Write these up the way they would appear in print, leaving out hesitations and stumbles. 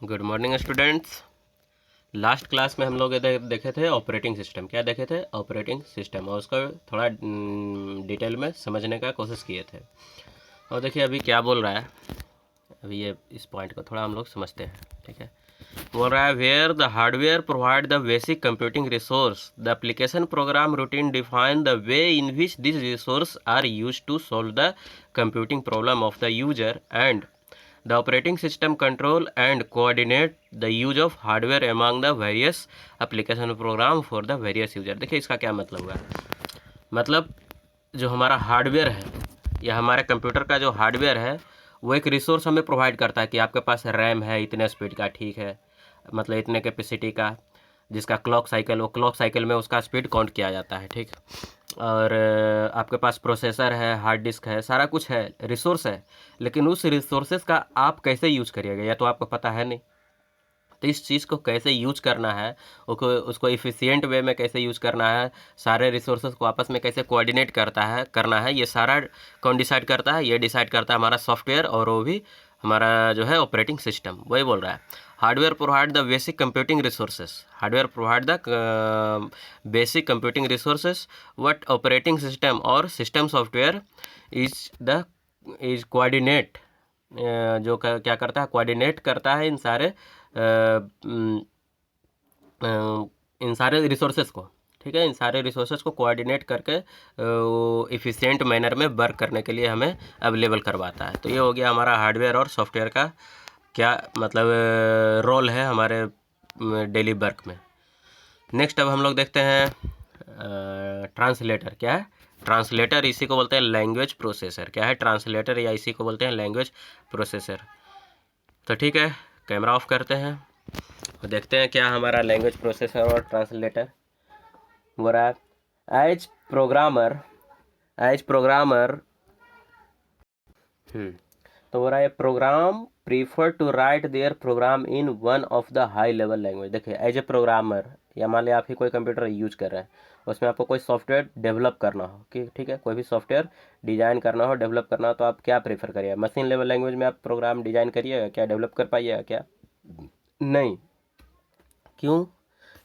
Good morning students. Last class में हम लोग देखे थे ऑपरेटिंग सिस्टम। क्या देखे थे? ऑपरेटिंग सिस्टम, और उसका थोड़ा डिटेल में समझने का कोशिश किए थे। और देखिए अभी क्या बोल रहा है। अभी ये इस पॉइंट को थोड़ा हम लोग समझते हैं। ठीक है, बोल रहा है where the hardware provide the basic computing resource, the application program routine define the way in which this resource are use to solve the computing problem of the user, and the operating system control and coordinate the use of hardware among the various application program for the various user। देखिए इसका क्या मतलब हुआ। मतलब जो हमारा hardware है या हमारे कंप्यूटर का जो हार्डवेयर है वो एक रिसोर्स हमें प्रोवाइड करता है कि आपके पास रैम है इतने स्पीड का, ठीक है, मतलब इतने कैपेसिटी का, जिसका क्लॉक साइकिल, वो क्लॉक साइकिल में उसका स्पीड काउंट किया जाता है। ठीक, और आपके पास प्रोसेसर है, हार्ड डिस्क है, सारा कुछ है, रिसोर्स है। लेकिन उस रिसोर्सेज का आप कैसे यूज करिएगा या तो आपको पता है नहीं। तो इस चीज़ को कैसे यूज करना है, उसको इफ़िशियंट वे में कैसे यूज करना है, सारे रिसोर्सेज को आपस में कैसे कोऑर्डिनेट करना है, ये सारा कौन डिसाइड करता है? ये डिसाइड करता है हमारा सॉफ्टवेयर, और वो भी हमारा जो है ऑपरेटिंग सिस्टम। वही बोल रहा है hardware provide the basic computing resources, hardware provide the basic computing resources, what operating system और सिस्टम सॉफ्टवेयर इज कोऑर्डिनेट, जो क्या करता है, कोऑर्डिनेट करता है इन सारे रिसोर्सेज को। ठीक है, इन सारे रिसोर्सेज को कोऑर्डिनेट करके इफ़िशियंट मैनर में वर्क करने के लिए हमें अवेलेबल करवाता है। तो ये हो गया हमारा हार्डवेयर और सॉफ्टवेयर का क्या मतलब रोल है हमारे डेली वर्क में। नेक्स्ट अब हम लोग देखते हैं ट्रांसलेटर। क्या है ट्रांसलेटर? इसी को बोलते हैं लैंग्वेज प्रोसेसर। क्या है ट्रांसलेटर, या इसी को बोलते हैं लैंग्वेज प्रोसेसर। तो ठीक है, कैमरा ऑफ करते हैं और देखते हैं क्या हमारा लैंग्वेज प्रोसेसर और ट्रांसलेटर हो रहा है। एज प्रोग्रामर तो हो रहा है program prefer to write their program in one of the high level language. देखिए एज ए प्रोग्रामर, या मान लिया आप ही कोई कंप्यूटर यूज कर रहे हैं, उसमें आपको कोई सॉफ्टवेयर डेवलप करना हो, कि ठीक है, कोई भी सॉफ्टवेयर डिजाइन करना हो, डेवलप करना हो, तो आप क्या प्रेफर करिए? मशीन लेवल लैंग्वेज में आप प्रोग्राम डिजाइन करिएगा क्या? डेवलप कर पाइएगा क्या? नहीं। क्यों?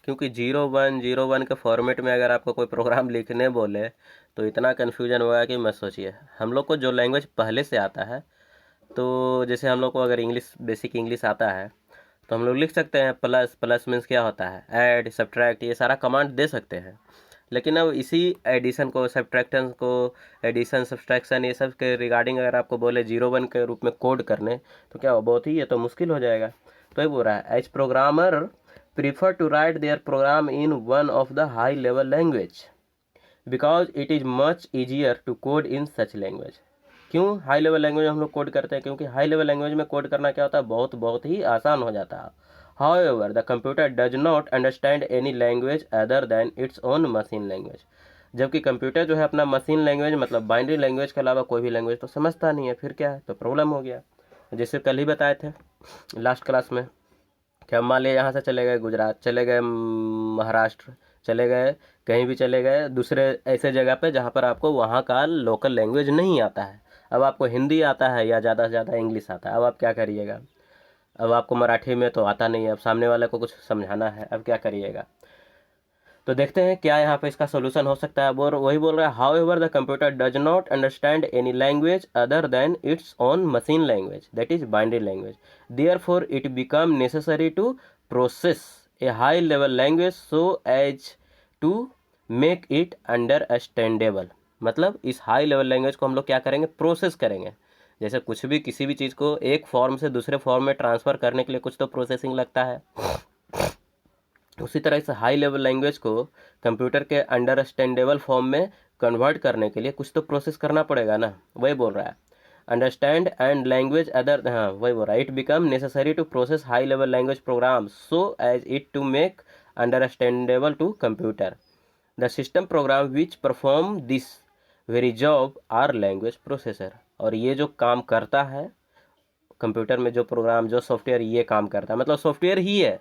क्योंकि 0101 के फॉर्मेट में अगर आपको कोई प्रोग्राम लिखने बोले तो इतना कन्फ्यूजन होगा कि मत सोचिए। हम लोग को जो लैंग्वेज पहले से आता है, तो जैसे हम लोग को अगर इंग्लिश, बेसिक इंग्लिश आता है, तो हम लोग लिख सकते हैं प्लस। प्लस मीन्स क्या होता है? ऐड, सब्ट्रैक्ट, ये सारा कमांड दे सकते हैं। लेकिन अब इसी एडिशन को, सब्ट्रैक्शन को, एडिशन सब्ट्रैक्शन, ये सब के रिगार्डिंग अगर आपको बोले 01 के रूप में कोड करने, तो क्या बहुत ही ये तो मुश्किल हो जाएगा। तो ये बोल रहा है as programmer prefer to write their program in one of the high level language because it is much easier to code in such language. क्यों हाई लेवल लैंग्वेज हम लोग कोड करते हैं? क्योंकि हाई लेवल लैंग्वेज में code करना क्या होता है, बहुत ही आसान हो जाता है। However the computer does not understand any language other than its own machine language. जबकि कंप्यूटर जो है अपना मशीन लैंग्वेज, मतलब बाइनरी लैंग्वेज के अलावा कोई भी लैंग्वेज तो समझता नहीं है। फिर क्या है? तो प्रॉब्लम हो गया। जैसे कल ही बताए थे लास्ट क्लास में कि हम मान लिया यहाँ से चले गए गुजरात, चले गए महाराष्ट्र, चले गए कहीं भी, चले गए दूसरे ऐसे जगह पे जहाँ पर आपको वहाँ का लोकल लैंग्वेज नहीं आता है। अब आपको हिंदी आता है या ज़्यादा से ज़्यादा इंग्लिश आता है, अब आप क्या करिएगा? अब आपको मराठी में तो आता नहीं है, अब सामने वाले को कुछ समझाना है, अब क्या करिएगा? तो देखते हैं क्या यहाँ पे इसका सोल्यूशन हो सकता है। वही बोल रहा है however the computer does not understand any language other than its own machine language, that is binary language, therefore it become necessary to process a high level language so as to make it understandable. मतलब इस high level language को हम लोग क्या करेंगे? Process करेंगे। जैसे कुछ भी, किसी भी चीज़ को एक फॉर्म से दूसरे फॉर्म में ट्रांसफ़र करने के लिए कुछ तो प्रोसेसिंग लगता है। उसी तरह से हाई लेवल लैंग्वेज को कंप्यूटर के अंडरस्टैंडेबल फॉर्म में कन्वर्ट करने के लिए कुछ तो प्रोसेस करना पड़ेगा ना। वही बोल रहा है अंडरस्टैंड एंड लैंग्वेज अदर, हाँ वही बोल रहा है it become necessary to process high level language program so as it to make understandable to computer the system program which perform this very job are language processor. और ये जो काम करता है कंप्यूटर में, जो प्रोग्राम, जो सॉफ्टवेयर ये काम करता है, मतलब सॉफ्टवेयर ही है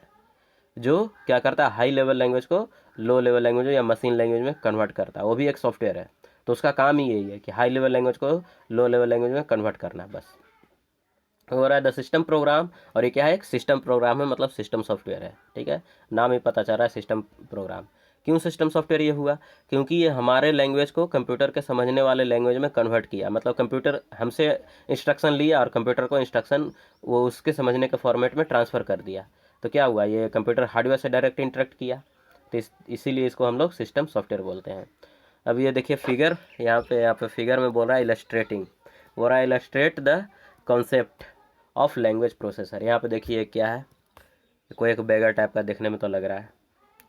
जो क्या करता है, हाई लेवल लैंग्वेज को लो लेवल लैंग्वेज या मशीन लैंग्वेज में कन्वर्ट करता है। वो भी एक सॉफ्टवेयर है, तो उसका काम ही यही है कि हाई लेवल लैंग्वेज को लो लेवल लैंग्वेज में कन्वर्ट करना, बस। हो रहा है द सिस्टम प्रोग्राम, और ये क्या है, एक सिस्टम प्रोग्राम है, मतलब सिस्टम सॉफ्टवेयर है, ठीक है, नाम ही पता चल रहा है सिस्टम प्रोग्राम। क्यों सिस्टम सॉफ्टवेयर ये हुआ, क्योंकि ये हमारे लैंग्वेज को कंप्यूटर के समझने वाले लैंग्वेज में कन्वर्ट किया, मतलब कंप्यूटर हमसे इंस्ट्रक्शन लिया और कंप्यूटर को इंस्ट्रक्शन वो उसके समझने के फॉर्मेट में ट्रांसफ़र कर दिया। तो क्या हुआ, ये कंप्यूटर हार्डवेयर से डायरेक्ट इंटरेक्ट किया, तो इसीलिए इसको हम लोग सिस्टम सॉफ्टवेयर बोलते हैं। अब ये देखिए फिगर, यहाँ पे फिगर में बोल रहा है इलस्ट्रेटिंग, बोल रहा है illustrate the concept of language processor. यहाँ पे देखिए क्या है, कोई एक बेगर टाइप का देखने में तो लग रहा है,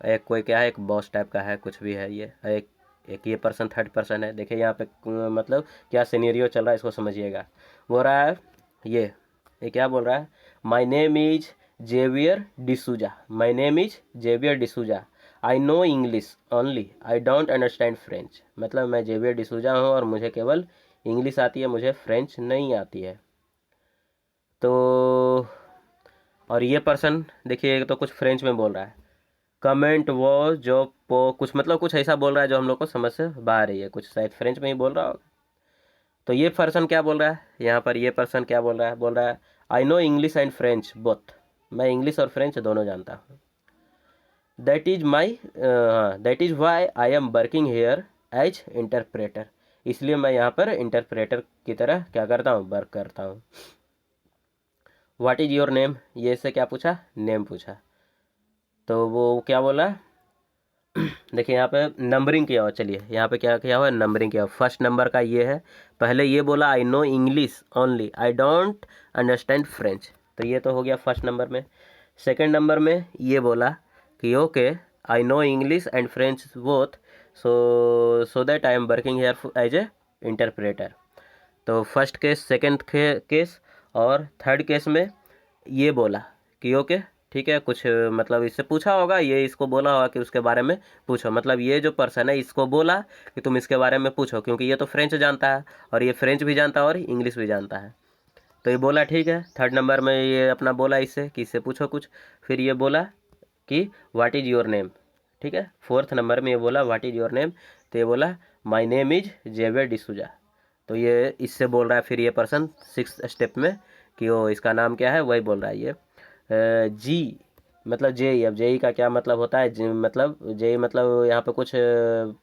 एक कोई क्या है, एक बॉस टाइप का है, कुछ भी है ये, एक एक ये पर्सन थर्ड पर्सन है। देखिए यहाँ पे मतलब क्या सिनेरियो चल रहा है, इसको समझिएगा। बोल रहा है ये क्या बोल रहा है, my name is Xavier D'Souza, my name is Xavier D'Souza, I know English only, I don't understand French. मतलब मैं जेवियर डिसूजा हूँ और मुझे केवल इंग्लिश आती है, मुझे फ्रेंच नहीं आती है। तो और ये पर्सन देखिए तो कुछ फ्रेंच में बोल रहा है, कमेंट वो जो पो कुछ मतलब कुछ ऐसा बोल रहा है जो हम लोग को समझ से बाहर ही है, कुछ शायद फ्रेंच में ही बोल रहा हो। तो ये पर्सन क्या बोल रहा है, यहाँ पर ये पर्सन क्या बोल रहा है I know English and French both, मैं इंग्लिश और फ्रेंच दोनों जानता हूँ। That is why I am working here as interpreter, इसलिए मैं यहाँ पर इंटरप्रेटर की तरह क्या करता हूँ, वर्क करता हूँ। व्हाट इज़ योर नेम, ये से क्या पूछा, नेम पूछा, तो वो क्या बोला, देखिए यहाँ पे नंबरिंग किया हुआ, चलिए यहाँ पे क्या किया हुआ है, नंबरिंग किया हुआ। फर्स्ट नंबर का ये है, पहले ये बोला I know English only, I don't understand French, तो ये तो हो गया फर्स्ट नंबर में। सेकंड नंबर में ये बोला कि okay I know English and French both, so that I am working here as a interpreter. तो फर्स्ट केस, सेकंड केस और थर्ड केस में ये बोला कि ओके ठीक है, कुछ मतलब इससे पूछा होगा, ये इसको बोला होगा कि उसके बारे में पूछो, मतलब ये जो पर्सन है इसको बोला कि तुम इसके बारे में पूछो, क्योंकि ये तो फ्रेंच जानता है और ये फ्रेंच भी जानता है और इंग्लिश भी जानता है। तो ये बोला ठीक है, थर्ड नंबर में ये अपना बोला इससे कि इससे पूछो कुछ, फिर ये बोला कि व्हाट इज़ योर नेम, ठीक है। फोर्थ नंबर में ये बोला व्हाट इज़ योर नेम, तो ये बोला my name is Xavier D'Souza, तो ये इससे बोल रहा है फिर ये पर्सन सिक्स स्टेप में कि वो इसका नाम क्या है, वही बोल रहा है ये जी, मतलब जेई। अब जेई का क्या मतलब होता है, मतलब जेई मतलब यहाँ पे कुछ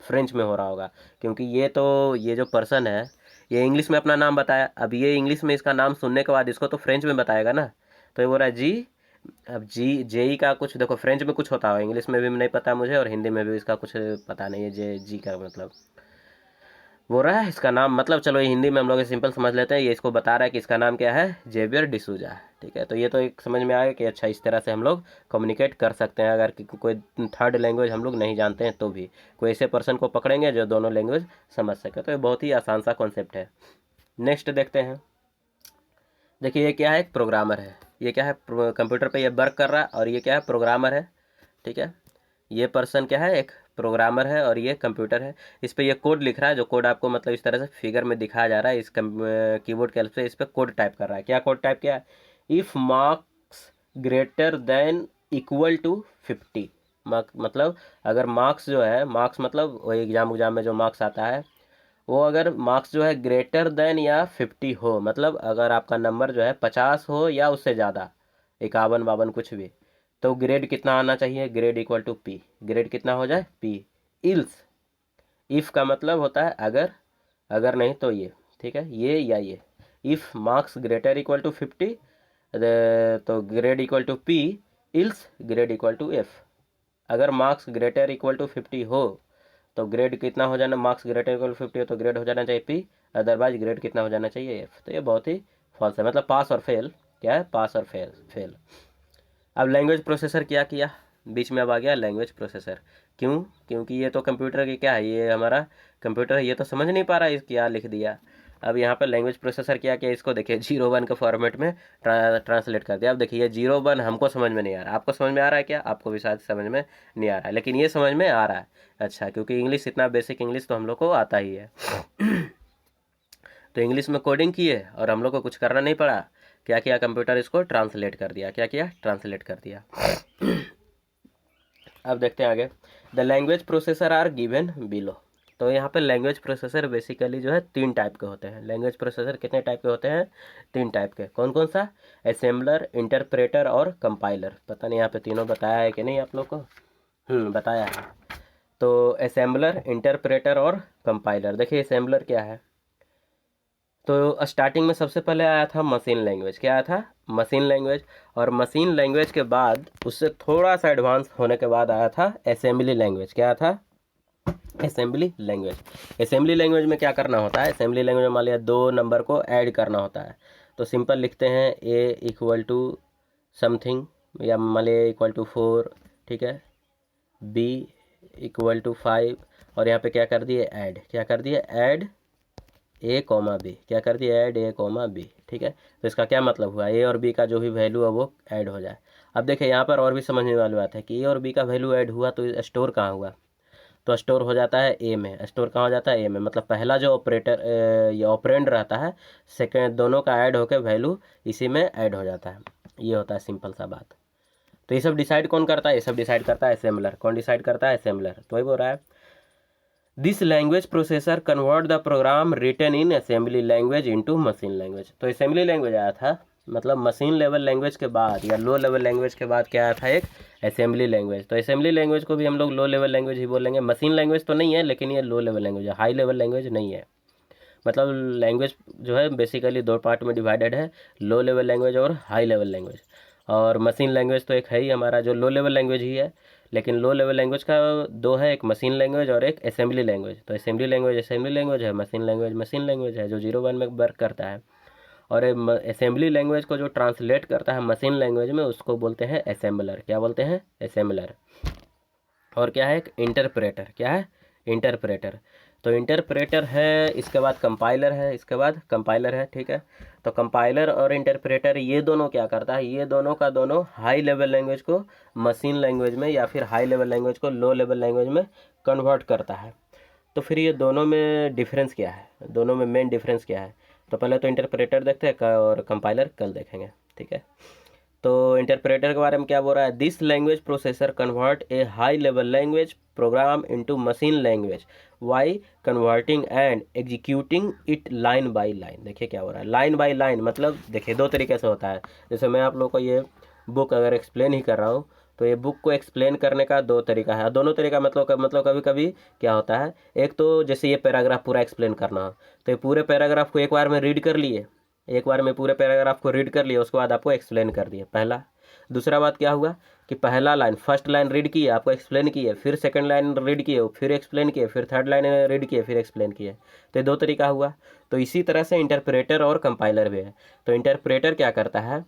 फ्रेंच में हो रहा होगा, क्योंकि ये जो पर्सन है ये इंग्लिश में अपना नाम बताया, अब ये इंग्लिश में इसका नाम सुनने के बाद इसको तो फ्रेंच में बताएगा ना, तो ये बोल रहा है जी। अब जी जेई का कुछ देखो फ्रेंच में कुछ होता है, इंग्लिश में भी नहीं पता मुझे और हिंदी में भी इसका कुछ पता नहीं है, जे जी का मतलब बोल रहा है इसका नाम, मतलब चलो ये हिंदी में हम लोग सिंपल समझ लेते हैं, ये इसको बता रहा है कि इसका नाम क्या है, जेवियर डिसूजा, ठीक है। तो ये तो एक समझ में आ गया कि अच्छा इस तरह से हम लोग कम्युनिकेट कर सकते हैं, अगर कोई थर्ड लैंग्वेज हम लोग नहीं जानते हैं तो भी कोई ऐसे पर्सन को पकड़ेंगे जो दोनों लैंग्वेज समझ सके। तो ये बहुत ही आसान सा कॉन्सेप्ट है। नेक्स्ट देखते हैं, देखिए ये क्या है, एक प्रोग्रामर है, ये क्या है, कंप्यूटर पे ये वर्क कर रहा है और ये क्या है, प्रोग्रामर है, ठीक है। ये पर्सन क्या है, एक प्रोग्रामर है और ये कंप्यूटर है। इस पे ये कोड लिख रहा है, जो कोड आपको मतलब इस तरह से फिगर में दिखाया जा रहा है, इस कीबोर्ड के हेल्प से इस पे कोड टाइप कर रहा है। क्या कोड टाइप किया है, if marks greater than equal to 50, मतलब अगर मार्क्स जो है, मार्क्स मतलब वो एग्जाम में जो मार्क्स आता है, वो अगर मार्क्स जो है ग्रेटर देन या 50 हो, मतलब अगर आपका नंबर जो है 50 हो या उससे ज़्यादा, 51 52 कुछ भी, तो ग्रेड कितना आना चाहिए, grade equal to P, grade कितना हो जाए, पी। इल्स, इफ़ का मतलब होता है अगर, अगर नहीं तो ये, ठीक है, ये या ये। If marks greater equal to 50 तो grade equal to P, else grade equal to F. अगर मार्क्स ग्रेटर इक्वल टू 50 हो तो ग्रेड कितना हो जाना, मार्क्स ग्रेटर इक्वल 50 हो तो ग्रेड हो जाना चाहिए पी, अदरवाइज ग्रेड कितना हो जाना चाहिए एफ। तो ये बहुत ही फॉल्स है, मतलब पास और फेल, क्या है, पास और फेल फेल। अब लैंग्वेज प्रोसेसर क्या किया, बीच में अब आ गया लैंग्वेज प्रोसेसर। क्यों, क्योंकि ये तो कंप्यूटर की क्या है, ये हमारा कंप्यूटर है, ये तो समझ नहीं पा रहा है क्या लिख दिया। अब यहाँ पर लैंग्वेज प्रोसेसर क्या किया, इसको देखिए 0 1 के फॉर्मेट में ट्रांसलेट कर दिया। अब देखिए 0 1 हमको समझ में नहीं आ रहा, आपको समझ में आ रहा है क्या, आपको भी शायद समझ में नहीं आ रहा है, लेकिन ये समझ में आ रहा है। अच्छा, क्योंकि इंग्लिश इतना बेसिक इंग्लिश तो हम लोग को आता ही है। तो इंग्लिश में कोडिंग की है और हम लोग को कुछ करना नहीं पड़ा, क्या किया, कंप्यूटर इसको ट्रांसलेट कर दिया, क्या किया, ट्रांसलेट कर दिया। अब देखते हैं आगे, the language processor are given below. तो यहाँ पे लैंग्वेज प्रोसेसर बेसिकली जो है 3 टाइप के होते हैं। लैंग्वेज प्रोसेसर कितने टाइप के होते हैं? 3 टाइप के। कौन कौन सा? असेंबलर, इंटरप्रेटर और कंपाइलर। पता नहीं यहाँ पे तीनों बताया है कि नहीं आप लोग को? बताया है। तो असेंबलर, इंटरप्रेटर और कंपाइलर। देखिए असेंबलर क्या है, तो स्टार्टिंग में सबसे पहले आया था मशीन लैंग्वेज। क्या आया था? Machine language. और मशीन लैंग्वेज के बाद उससे थोड़ा सा एडवांस होने के बाद आया था असेंबली लैंग्वेज। क्या था? Assembly language. असेंबली लैंग्वेज में क्या करना होता है? असेंबली लैंग्वेज में मान लिया 2 नंबर को ऐड करना होता है, तो सिंपल लिखते हैं ए इक्वल टू समथिंग, या मान लिया इक्वल टू 4, ठीक है, बी इक्वल टू 5, और यहाँ पे क्या कर दिए? ऐड। क्या कर दिए? Add A comma B. क्या कर दिए? ऐड ए कॉमा बी, ठीक है। तो इसका क्या मतलब हुआ? ए और बी का जो भी वैल्यू है वो ऐड हो जाए। अब देखिए यहाँ पर और भी समझने वाली बात है कि ए और बी का वैल्यू ऐड हुआ तो स्टोर कहाँ हुआ? तो स्टोर हो जाता है ए में। स्टोर कहाँ हो जाता है? ए में। मतलब पहला जो ऑपरेटर या ऑपरेंड रहता है, सेकेंड, दोनों का ऐड होकर वैल्यू इसी में ऐड हो जाता है। ये होता है सिंपल सा बात। तो ये सब डिसाइड कौन करता है? ये सब डिसाइड करता है असेंबलर। कौन डिसाइड करता है? असेंबलर। तो वही बोल रहा है, this language processor convert the program written in assembly language into machine language. तो असेंबली लैंग्वेज आया था, मतलब मशीन लेवल लैंग्वेज के बाद या लो लेवल लैंग्वेज के बाद क्या आया था? एक असेंबली लैंग्वेज। तो असेंबली लैंग्वेज को भी हम लोग लो लेवल लैंग्वेज ही बोलेंगे। मशीन लैंग्वेज तो नहीं है, लेकिन ये लो लेवल लैंग्वेज है, हाई लेवल लैंग्वेज नहीं है। मतलब लैंग्वेज जो है बेसिकली 2 पार्ट में डिवाइडेड है, लो लेवल लैंग्वेज और हाई लेवल लैंग्वेज। और मशीन लैंग्वेज तो एक है ही हमारा जो लो लेवल लैंग्वेज ही है, लेकिन लो लेवल लैंग्वेज का 2 है, एक मशीन लैंग्वेज और एक असेंबली लैंग्वेज। तो असेंबली लैंग्वेज है, मशीन लैंग्वेज है जो 0-1 में वर्क करता है। और असेंबली लैंग्वेज को जो ट्रांसलेट करता है मशीन लैंग्वेज में, उसको बोलते हैं असेंबलर। क्या बोलते हैं? असेंबलर। और क्या है? एक इंटरप्रेटर। क्या है? इंटरप्रेटर। तो इंटरप्रेटर है, इसके बाद कंपाइलर है, इसके बाद कंपाइलर है, ठीक है। तो कंपाइलर और इंटरप्रेटर ये दोनों क्या करता है? ये दोनों का दोनों हाई लेवल लैंग्वेज को मशीन लैंग्वेज में या फिर हाई लेवल लैंग्वेज को लो लेवल लैंग्वेज में कन्वर्ट करता है। तो फिर ये दोनों में डिफरेंस क्या है? दोनों में मेन डिफरेंस क्या है? तो पहले तो इंटरप्रेटर देखते हैं और कंपाइलर कल देखेंगे, ठीक है। तो इंटरप्रेटर के बारे में क्या बोल रहा है? This language processor convert a high level language program into machine language by converting and executing it line by line. देखिए क्या हो रहा है, लाइन बाय लाइन। मतलब देखिए 2 तरीके से होता है। जैसे मैं आप लोग को ये बुक अगर एक्सप्लेन ही कर रहा हूँ, तो ये बुक को एक्सप्लेन करने का 2 तरीका है। दोनों तरीका मतलब कभी कभी क्या होता है, एक तो जैसे ये पैराग्राफ पूरा एक्सप्लेन करना हो, तो ये पूरे पैराग्राफ को एक बार में रीड कर लिए, एक बार में पूरे पैराग्राफ को रीड कर लिया, उसके बाद आपको एक्सप्लेन कर दिए, पहला। दूसरा बात क्या हुआ कि पहला लाइन, फर्स्ट लाइन रीड किए, आपको एक्सप्लेन किए, फिर सेकंड लाइन रीड किए, फिर एक्सप्लेन किए, फिर थर्ड लाइन रीड किए, फिर एक्सप्लेन किए। तो ये 2 तरीका हुआ। तो इसी तरह से इंटरप्रेटर और कंपाइलर भी है। तो इंटरप्रेटर क्या करता है?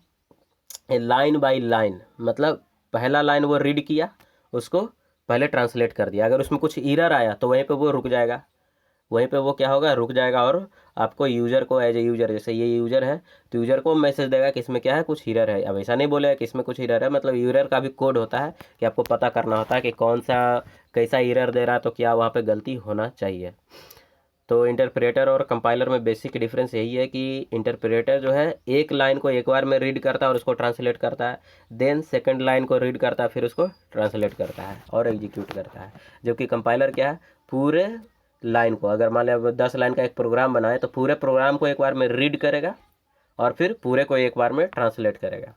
लाइन बाय लाइन, मतलब पहला लाइन वो रीड किया, उसको पहले ट्रांसलेट कर दिया। अगर उसमें कुछ एरर आया तो वहीं पे वो रुक जाएगा, वहीं पे वो क्या होगा? रुक जाएगा। और आपको यूज़र को एज ए यूज़र, जैसे ये यूज़र है तो यूज़र को मैसेज देगा कि इसमें क्या है, कुछ एरर है। अब ऐसा नहीं बोलेगा कि इसमें कुछ एरर है, मतलब यूज़र का भी कोड होता है कि आपको पता करना होता है कि कौन सा कैसा एरर दे रहा है, तो क्या वहाँ पे गलती होना चाहिए। तो इंटरप्रेटर और कंपाइलर में बेसिक डिफरेंस यही है कि इंटरप्रेटर जो है एक लाइन को एक बार में रीड करता है और उसको ट्रांसलेट करता है, देन सेकंड लाइन को रीड करता है, फिर उसको ट्रांसलेट करता है और एग्जीक्यूट करता है। जबकि कंपाइलर क्या है? पूरे लाइन को, अगर मान लिया 10 लाइन का एक प्रोग्राम बनाए तो पूरे प्रोग्राम को एक बार में रीड करेगा और फिर पूरे को एक बार में ट्रांसलेट करेगा।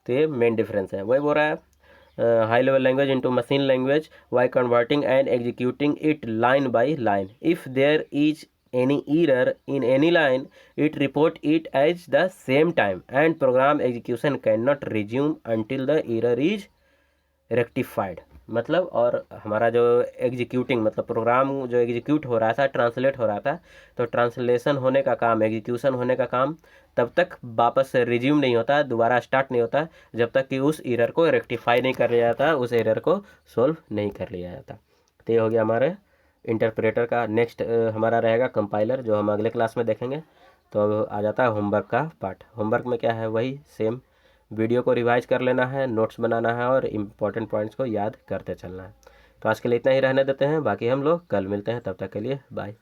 तो ये मेन डिफरेंस है। वही बोल रहा है, high level language into machine language while converting and executing it line by line. If there is any error in any line, it report it at the same time and program execution cannot resume until the error is rectified. मतलब और हमारा जो executing, मतलब programme जो execute हो रहा था, translate हो रहा था, तो ट्रांसलेशन होने का काम, एग्जीक्यूशन होने का काम तब तक वापस से रिज्यूम नहीं होता, दोबारा स्टार्ट नहीं होता, जब तक कि उस एरर को रेक्टिफाई नहीं कर लिया जाता, उस एरर को सोल्व नहीं कर लिया जाता। तो ये हो गया हमारे इंटरप्रेटर का। नेक्स्ट हमारा रहेगा कंपाइलर, जो हम अगले क्लास में देखेंगे। तो अब आ जाता है होमवर्क का पार्ट। होमवर्क में क्या है? वही सेम, वीडियो को रिवाइज कर लेना है, नोट्स बनाना है और इम्पोर्टेंट पॉइंट्स को याद करते चलना है। तो आज के लिए इतना ही रहने देते हैं, बाकी हम लोग कल मिलते हैं। तब तक के लिए बाय।